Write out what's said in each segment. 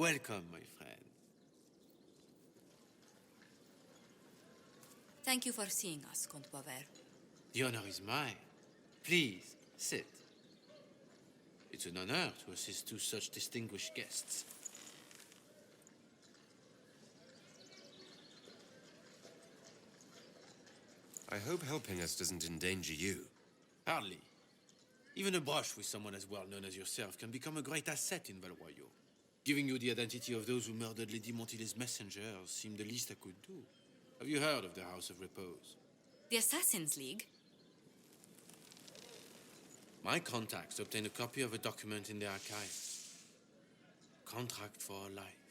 Welcome, my friend. Thank you for seeing us, Comte Boisvert. The honor is mine. Please, sit. It's an honor to assist two such distinguished guests. I hope helping us doesn't endanger you. Hardly. Even a brush with someone as well known as yourself can become a great asset in Valroyo. Giving you the identity of those who murdered Lady Montile's messengers seemed the least I could do. Have you heard of the House of Repose? The Assassin's League? My contacts obtained a copy of a document in the archive. Contract for life.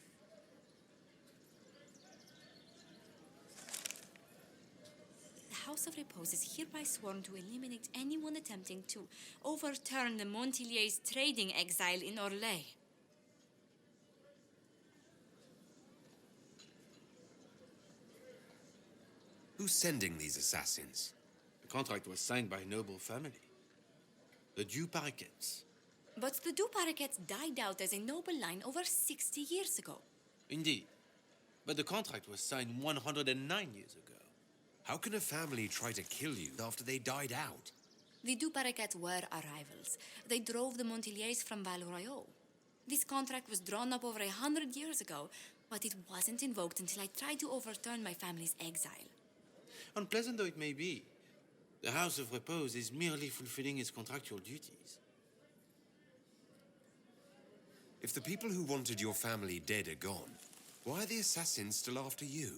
The House of Repose is hereby sworn to eliminate anyone attempting to overturn the Montiliers' trading exile in Orlais. Who's sending these assassins? The contract was signed by a noble family. The Du Paraquets. But the Du Paraquets died out as a noble line over 60 years ago. Indeed. But the contract was signed 109 years ago. How can a family try to kill you after they died out? The Du Paraquets were our rivals. They drove the Montiliers from Valroyo. This contract was drawn up over 100 years ago, but it wasn't invoked until I tried to overturn my family's exile. Unpleasant though it may be, the House of Repose is merely fulfilling its contractual duties. If the people who wanted your family dead are gone, why are the assassins still after you?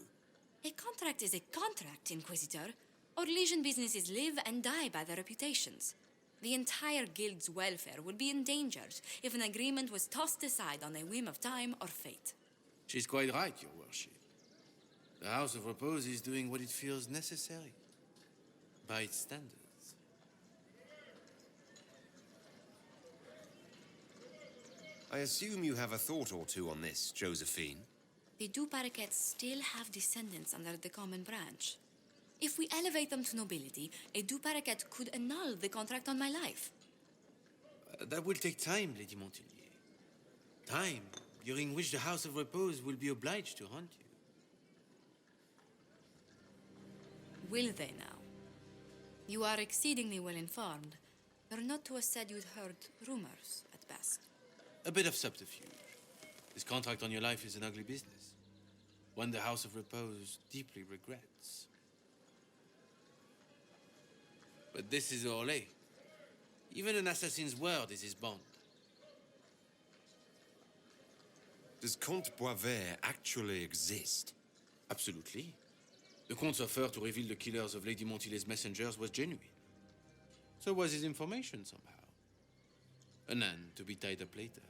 A contract is a contract, Inquisitor. Orlesian businesses live and die by their reputations. The entire guild's welfare would be endangered if an agreement was tossed aside on a whim of time or fate. She's quite right, Your Worship. The House of Repose is doing what it feels necessary, by its standards. I assume you have a thought or two on this, Josephine. The Du Paraquets still have descendants under the common branch. If we elevate them to nobility, a Du Paraquet could annul the contract on my life. That will take time, Lady Montilier. Time during which the House of Repose will be obliged to hunt you. Will they now? You are exceedingly well informed. You're not to have said you'd heard rumors, at best. A bit of subterfuge. This contract on your life is an ugly business. One the House of Repose deeply regrets. But this is Orlais. Even an assassin's word is his bond. Does Comte Boisvert actually exist? Absolutely. The Comte's offer to reveal the killers of Lady Montile's messengers was genuine. So was his information somehow. An end to be tied up later.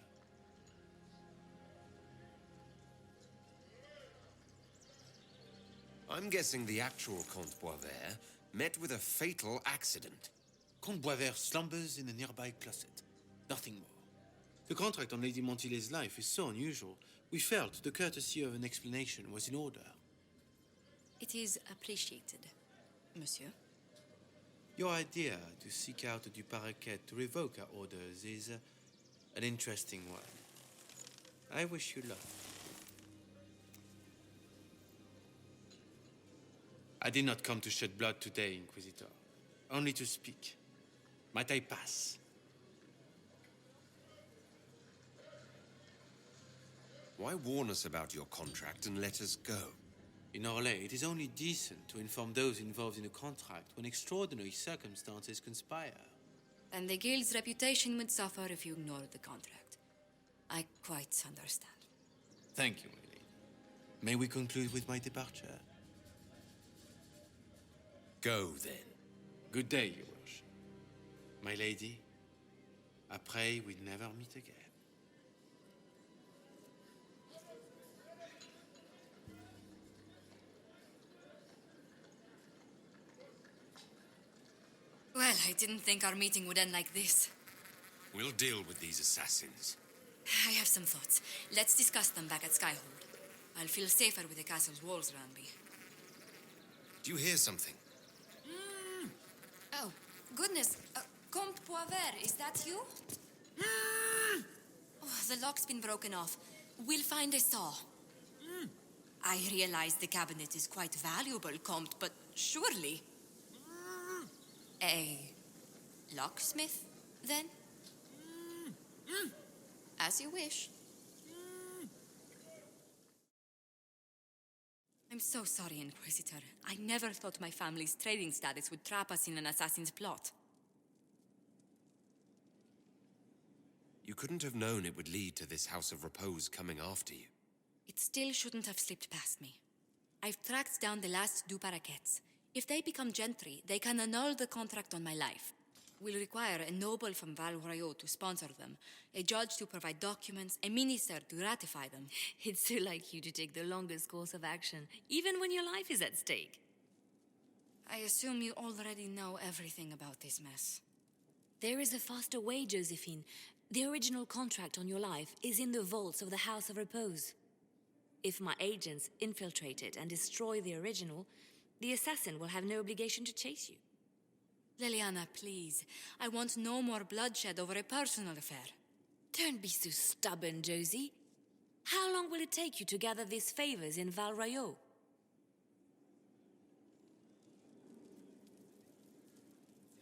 I'm guessing the actual Comte Boisvert met with a fatal accident. Comte Boisvert slumbers in a nearby closet. Nothing more. The contract on Lady Montile's life is so unusual, we felt the courtesy of an explanation was in order. It is appreciated, monsieur. Your idea to seek out a Du Paraquet to revoke our orders is an interesting one. I wish you luck. I did not come to shed blood today, Inquisitor. Only to speak. Might I pass? Why warn us about your contract and let us go? In Orlais, it is only decent to inform those involved in a contract when extraordinary circumstances conspire. And the guild's reputation would suffer if you ignored the contract. I quite understand. Thank you, my lady. May we conclude with my departure? Go, then. Good day, Your Worship. My lady, I pray we never meet again. Well, I didn't think our meeting would end like this. We'll deal with these assassins. I have some thoughts. Let's discuss them back at Skyhold. I'll feel safer with the castle's walls around me. Do you hear something? Oh, goodness. Comte Boisvert, is that you? Oh, the lock's been broken off. We'll find a saw. I realize the cabinet is quite valuable, Comte, but surely... A locksmith, then? As you wish. I'm so sorry, Inquisitor. I never thought my family's trading status would trap us in an assassin's plot. You couldn't have known it would lead to this House of Repose coming after you. It still shouldn't have slipped past me. I've tracked down the last two paraquets. If they become gentry, they can annul the contract on my life. We'll require a noble from Val Royaux to sponsor them, a judge to provide documents, a minister to ratify them. It's so like you to take the longest course of action, even when your life is at stake. I assume you already know everything about this mess. There is a faster way, Josephine. The original contract on your life is in the vaults of the House of Repose. If my agents infiltrate it and destroy the original, the assassin will have no obligation to chase you. Liliana, please. I want no more bloodshed over a personal affair. Don't be so stubborn, Josie. How long will it take you to gather these favors in Val Royaux?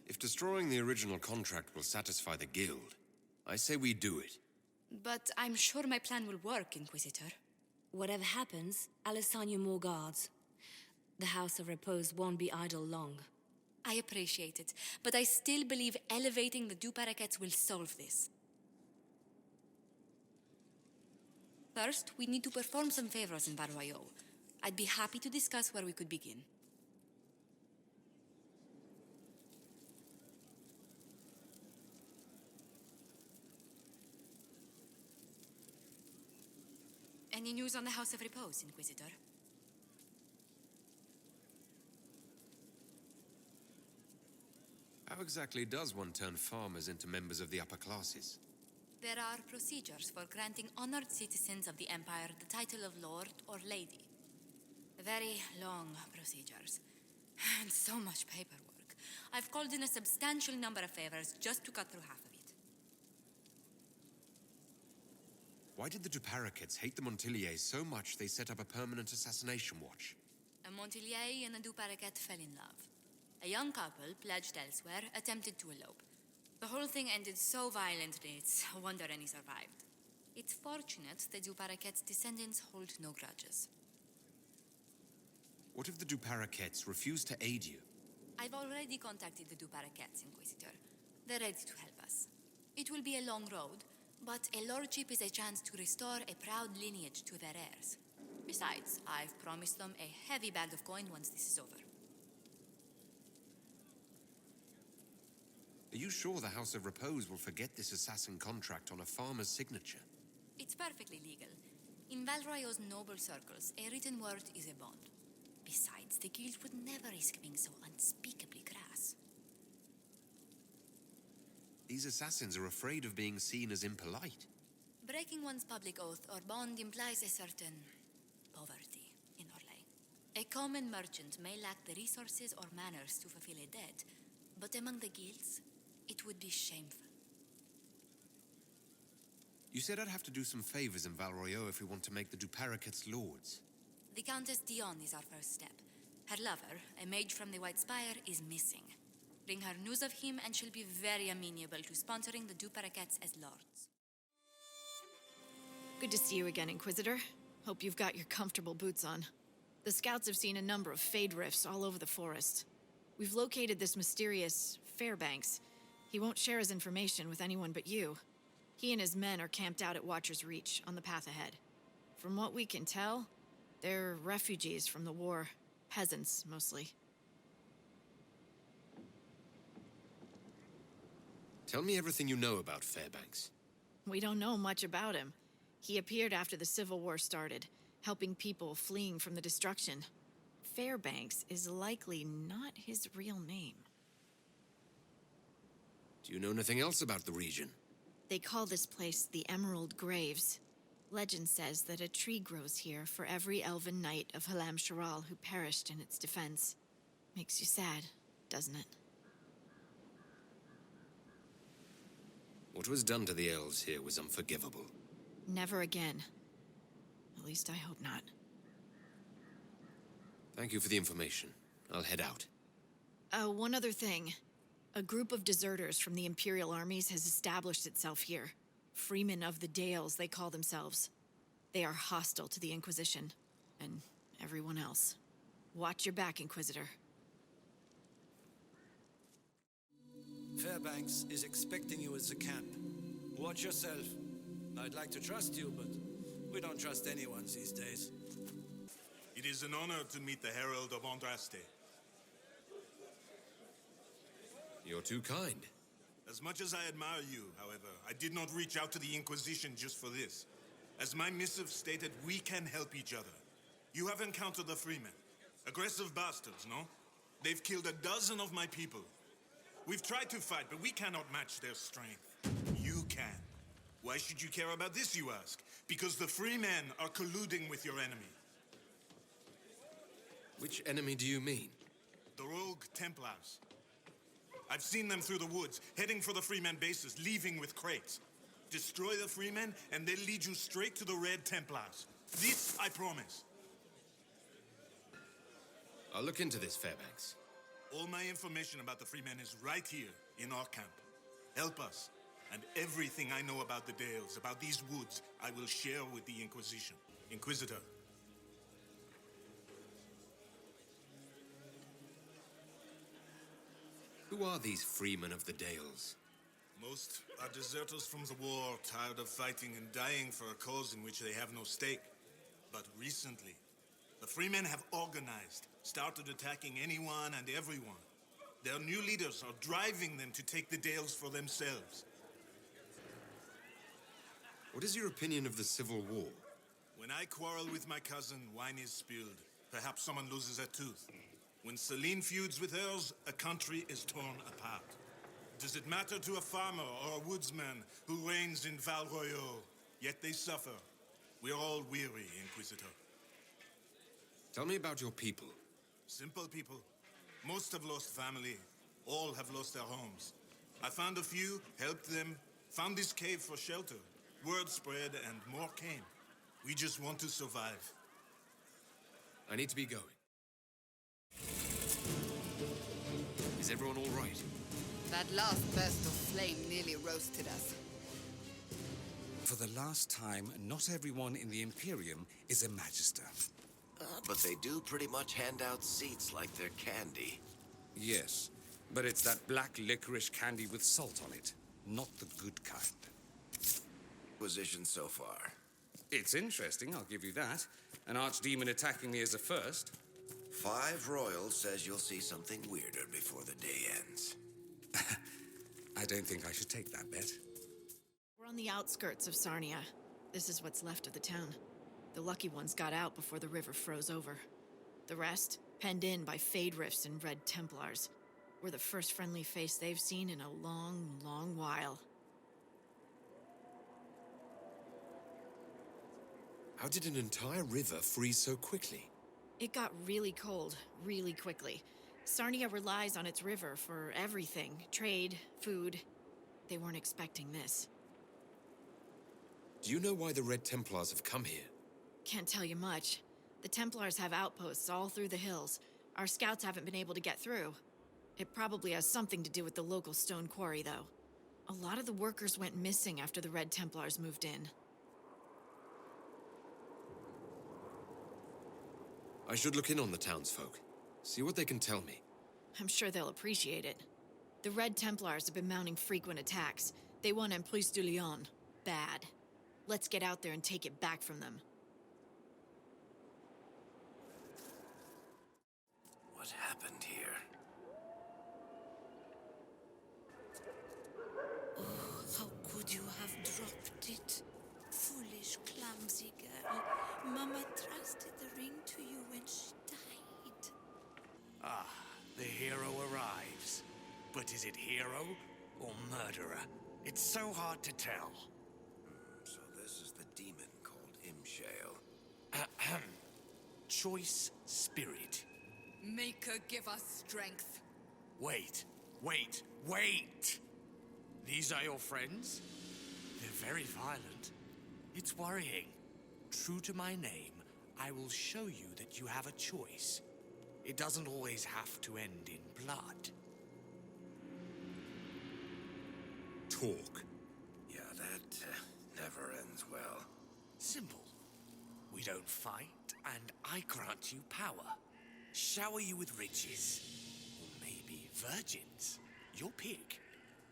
If destroying the original contract will satisfy the guild, I say we do it. But I'm sure my plan will work, Inquisitor. Whatever happens, I'll assign you more guards. The House of Repose won't be idle long. I appreciate it, but I still believe elevating the two paraquets will solve this. First, we need to perform some favors in Val Royaux. I'd be happy to discuss where we could begin. Any news on the House of Repose, Inquisitor? How exactly does one turn farmers into members of the upper classes? There are procedures for granting honored citizens of the Empire the title of Lord or Lady. Very long procedures. And so much paperwork. I've called in a substantial number of favors just to cut through half of it. Why did the Duparakets hate the Montiliers so much they set up a permanent assassination watch? A Montilier and a Duparaquet fell in love. A young couple, pledged elsewhere, attempted to elope. The whole thing ended so violently, it's a wonder any survived. It's fortunate the Duparaquet's descendants hold no grudges. What if the Duparakets refuse to aid you? I've already contacted the Duparaquets, Inquisitor. They're ready to help us. It will be a long road, but a lordship is a chance to restore a proud lineage to their heirs. Besides, I've promised them a heavy bag of coin once this is over. Are you sure the House of Repose will forget this assassin contract on a farmer's signature? It's perfectly legal. In Val Royaux's noble circles, a written word is a bond. Besides, the guild would never risk being so unspeakably crass. These assassins are afraid of being seen as impolite. Breaking one's public oath or bond implies a certain poverty in Orlais. A common merchant may lack the resources or manners to fulfill a debt, but among the guilds, it would be shameful. You said I'd have to do some favors in Val Royaux if we want to make the Duparakets lords. The Countess Dion is our first step. Her lover, a mage from the White Spire, is missing. Bring her news of him and she'll be very amenable to sponsoring the Duparaquets as lords. Good to see you again, Inquisitor. Hope you've got your comfortable boots on. The scouts have seen a number of fade rifts all over the forest. We've located this mysterious Fairbanks. He won't share his information with anyone but you. He and his men are camped out at Watcher's Reach on the path ahead. From what we can tell, they're refugees from the war. Peasants, mostly. Tell me everything you know about Fairbanks. We don't know much about him. He appeared after the Civil War started, helping people fleeing from the destruction. Fairbanks is likely not his real name. Do you know anything else about the region? They call this place the Emerald Graves. Legend says that a tree grows here for every elven knight of Halam Sharal who perished in its defense. Makes you sad, doesn't it? What was done to the elves here was unforgivable. Never again. At least I hope not. Thank you for the information. I'll head out. One other thing. A group of deserters from the Imperial armies has established itself here. Freemen of the Dales, they call themselves. They are hostile to the Inquisition, and everyone else. Watch your back, Inquisitor. Fairbanks is expecting you at the camp. Watch yourself. I'd like to trust you, but we don't trust anyone these days. It is an honor to meet the Herald of Andraste. You're too kind. As much as I admire you, however, I did not reach out to the Inquisition just for this. As my missive stated, we can help each other. You have encountered the Freemen. Aggressive bastards, no? They've killed a dozen of my people. We've tried to fight, but we cannot match their strength. You can. Why should you care about this, you ask? Because the Freemen are colluding with your enemy. Which enemy do you mean? The rogue Templars. I've seen them through the woods, heading for the Freemen bases, leaving with crates. Destroy the Freemen, and they'll lead you straight to the Red Templars. This I promise. I'll look into this, Fairbanks. All my information about the Freemen is right here, in our camp. Help us, and everything I know about the Dales, about these woods, I will share with the Inquisition. Inquisitor. Who are these freemen of the Dales? Most are deserters from the war, tired of fighting and dying for a cause in which they have no stake. But recently, the Freemen have organized, started attacking anyone and everyone. Their new leaders are driving them to take the Dales for themselves. What is your opinion of the Civil War? When I quarrel with my cousin, wine is spilled. Perhaps someone loses a tooth. When Celine feuds with hers, a country is torn apart. Does it matter to a farmer or a woodsman who reigns in Val Royaux? Yet they suffer. We're all weary, Inquisitor. Tell me about your people. Simple people. Most have lost family. All have lost their homes. I found a few, helped them, found this cave for shelter. Word spread and more came. We just want to survive. I need to be going. Is everyone all right? That last burst of flame nearly roasted us. For the last time, not everyone in the Imperium is a Magister. But they do pretty much hand out seats like they're candy. Yes, but it's that black licorice candy with salt on it, not the good kind. Inquisition so far. It's interesting, I'll give you that. An archdemon attacking me is a first. 5 Royals says you'll see something weirder before the day ends. I don't think I should take that bet. We're on the outskirts of Sarnia. This is what's left of the town. The lucky ones got out before the river froze over. The rest, penned in by Fade Rifts and Red Templars. We're the first friendly face they've seen in a long, long while. How did an entire river freeze so quickly? It got really cold, really quickly. Sarnia relies on its river for everything. Trade, food. They weren't expecting this. Do you know why the Red Templars have come here? Can't tell you much. The Templars have outposts all through the hills. Our scouts haven't been able to get through. It probably has something to do with the local stone quarry, though. A lot of the workers went missing after the Red Templars moved in. I should look in on the townsfolk. See what they can tell me. I'm sure they'll appreciate it. The Red Templars have been mounting frequent attacks. They won Emprise du Lion. Bad. Let's get out there and take it back from them. What happened here? Oh, how could you have dropped it? Foolish, clumsy girl. Mama trusted the ring to you when she died. Ah, the hero arrives. But is it hero or murderer? It's so hard to tell. So this is the demon called Imshale. Ahem. Choice spirit. Make her give us strength. Wait. These are your friends? They're very violent. It's worrying. true to my name, I will show you that you have a choice. It doesn't always have to end in blood. Talk. Yeah, that never ends well. Simple. We don't fight, and I grant you power. Shower you with riches. Or maybe virgins. Your pick.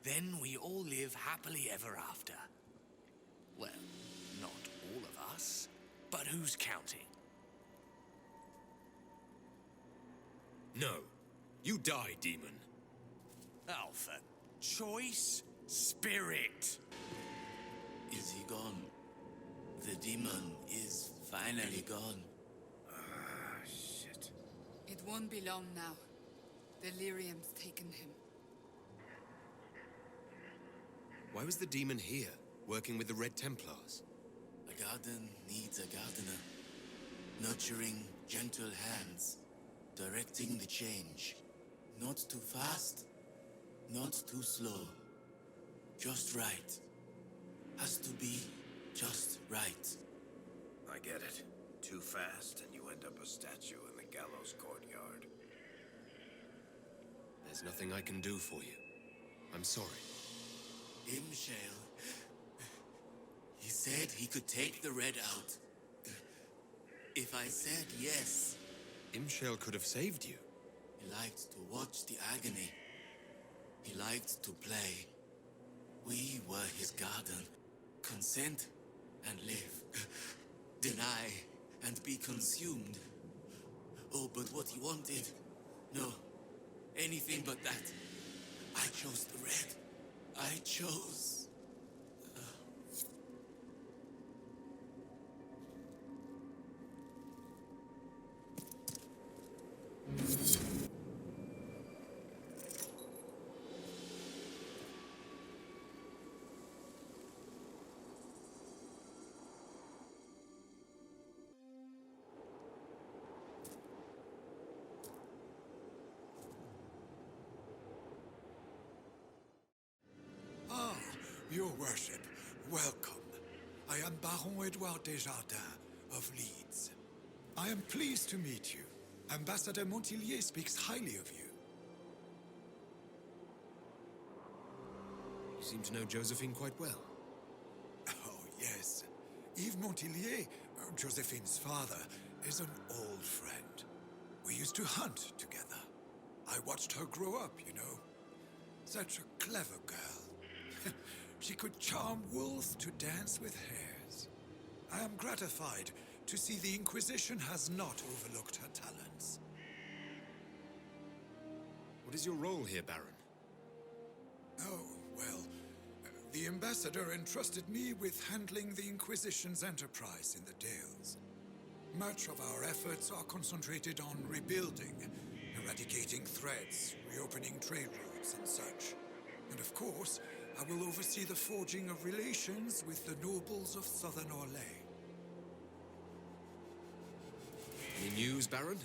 Then we all live happily ever after. Well, not all of us, but who's counting? No. You die, demon. Alpha. Choice. Spirit. Is he gone? The demon is finally gone. Shit. It won't be long now. Delirium's taken him. Why was the demon here, working with the Red Templars? A garden needs a gardener. Nurturing gentle hands. Directing the change. Not too fast, not too slow. Just right. Has to be just right. I get it. Too fast, and you end up a statue in the gallows courtyard. There's nothing I can do for you. I'm sorry. Imshale. He said he could take the red out. If I said yes. Imshale could have saved you. He liked to watch the agony. He liked to play. We were his garden. Consent and live. Deny and be consumed. Oh, but what he wanted? No. Anything but that. I chose the red. I chose. Your worship, welcome. I am Baron Edouard Desjardins of Leeds. I am pleased to meet you. Ambassador Montillier speaks highly of you. You seem to know Josephine quite well. Oh, yes. Yves Montillier, Josephine's father, is an old friend. We used to hunt together. I watched her grow up, you know. Such a clever girl. She could charm wolves to dance with hares. I am gratified to see the Inquisition has not overlooked her talents. What is your role here, Baron? Oh, well, the ambassador entrusted me with handling the Inquisition's enterprise in the Dales. Much of our efforts are concentrated on rebuilding, eradicating threats, reopening trade routes and such. And of course, I will oversee the forging of relations with the nobles of Southern Orlais. Any news, Baron?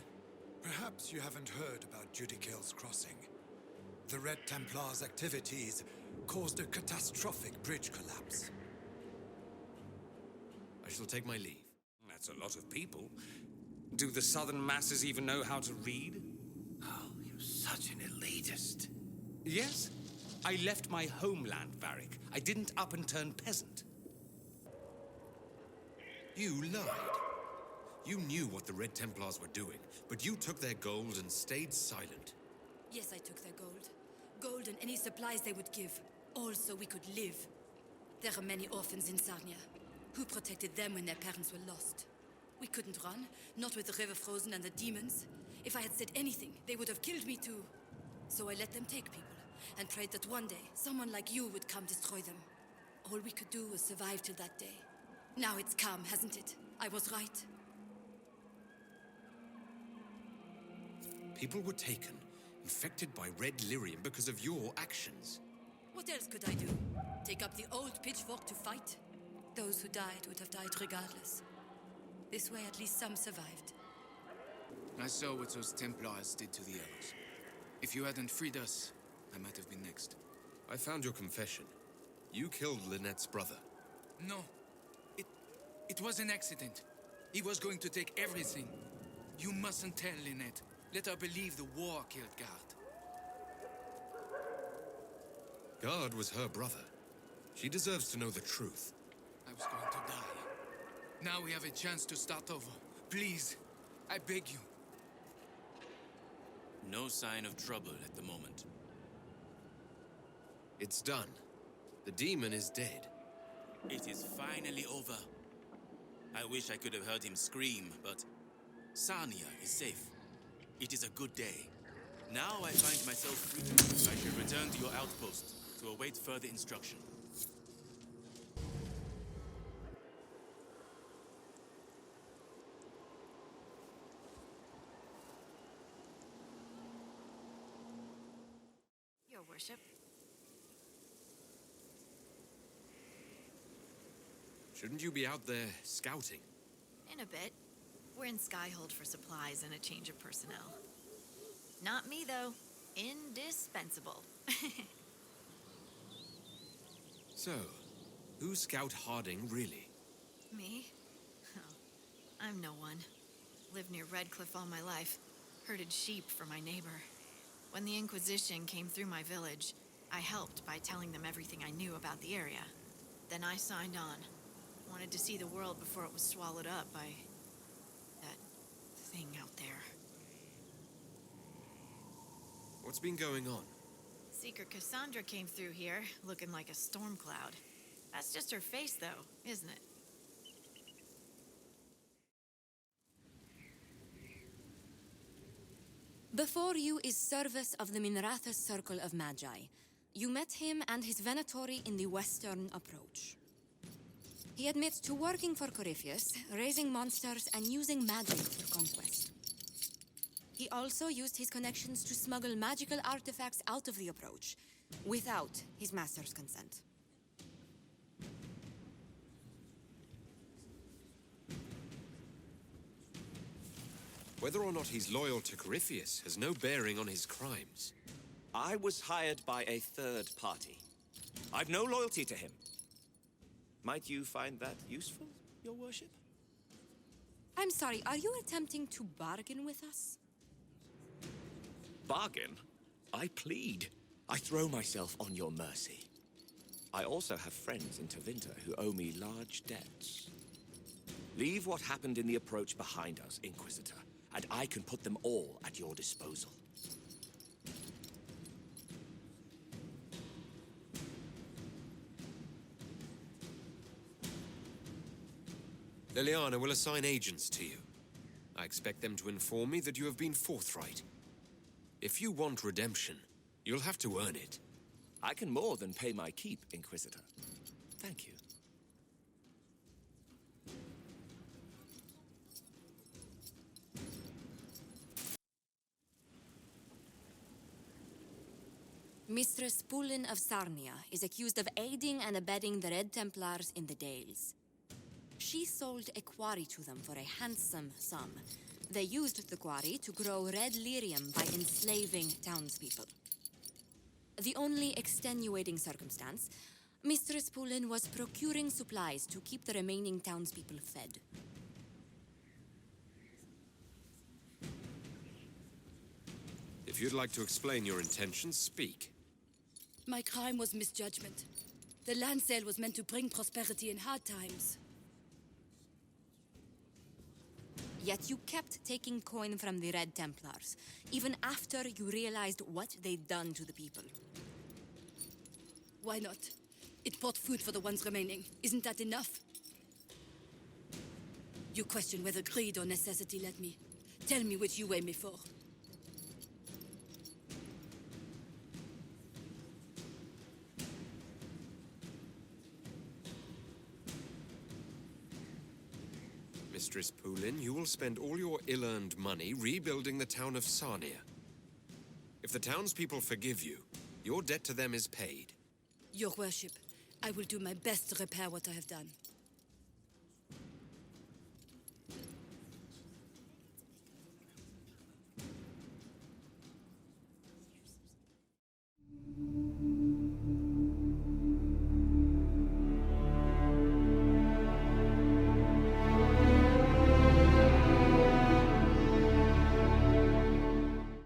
Perhaps you haven't heard about Judicale's crossing. The Red Templars' activities caused a catastrophic bridge collapse. I shall take my leave. That's a lot of people. Do the southern masses even know how to read? Oh, you're such an elitist. Yes. I left my homeland, Varric. I didn't up and turn peasant. You lied. You knew what the Red Templars were doing, but you took their gold and stayed silent. Yes, I took their gold. Gold and any supplies they would give. All so we could live. There are many orphans in Sarnia. Who protected them when their parents were lost? We couldn't run, not with the river frozen and the demons. If I had said anything, they would have killed me too. So I let them take people, and prayed that one day, someone like you would come destroy them. All we could do was survive till that day. Now it's come, hasn't it? I was right. People were taken, infected by red lyrium because of your actions. What else could I do? Take up the old pitchfork to fight? Those who died would have died regardless. This way, at least some survived. I saw what those Templars did to the elves. If you hadn't freed us, I might have been next. I found your confession. You killed Lynette's brother. No. It was an accident. He was going to take everything. You mustn't tell Lynette. Let her believe the war killed Guard. Guard was her brother. She deserves to know the truth. I was going to die. Now we have a chance to start over. Please, I beg you. No sign of trouble at the moment. It's done. The demon is dead. It is finally over. I wish I could have heard him scream, but Sarnia is safe. It is a good day. Now I find myself free. I shall return to your outpost to await further instruction. Your worship. Shouldn't you be out there scouting? In a bit. We're in Skyhold for supplies and a change of personnel. Not me, though. Indispensable. So, who's Scout Harding, really? Me? Oh, I'm no one. Lived near Redcliffe all my life. Herded sheep for my neighbor. When the Inquisition came through my village, I helped by telling them everything I knew about the area. Then I signed on. Wanted to see the world before it was swallowed up by that thing out there. What's been going on? Seeker Cassandra came through here, looking like a storm cloud. That's just her face, though, isn't it? Before you is Service of the Minrathous Circle of Magi. You met him and his Venatori in the Western Approach. He admits to working for Corypheus, raising monsters, and using magic for conquest. He also used his connections to smuggle magical artifacts out of the Approach, without his master's consent. Whether or not he's loyal to Corypheus has no bearing on his crimes. I was hired by a third party. I've no loyalty to him. Might you find that useful, your worship? I'm sorry, are you attempting to bargain with us? Bargain? I plead. I throw myself on your mercy. I also have friends in Tevinter who owe me large debts. Leave what happened in the Approach behind us, Inquisitor, and I can put them all at your disposal. Liliana will assign agents to you. I expect them to inform me that you have been forthright. If you want redemption, you'll have to earn it. I can more than pay my keep, Inquisitor. Thank you. Mistress Pulin of Sarnia is accused of aiding and abetting the Red Templars in the Dales. She sold a quarry to them for a handsome sum. They used the quarry to grow red lyrium by enslaving townspeople. The only extenuating circumstance, Mistress Pulin was procuring supplies to keep the remaining townspeople fed. If you'd like to explain your intentions, speak. My crime was misjudgment. The land sale was meant to bring prosperity in hard times. Yet you kept taking coin from the Red Templars, even after you realized what they'd done to the people. Why not? It bought food for the ones remaining. Isn't that enough? You question whether greed or necessity led me. Tell me which you weigh me for. Mistress Pulin, you will spend all your ill-earned money rebuilding the town of Sarnia. If the townspeople forgive you, your debt to them is paid. Your worship, I will do my best to repair what I have done.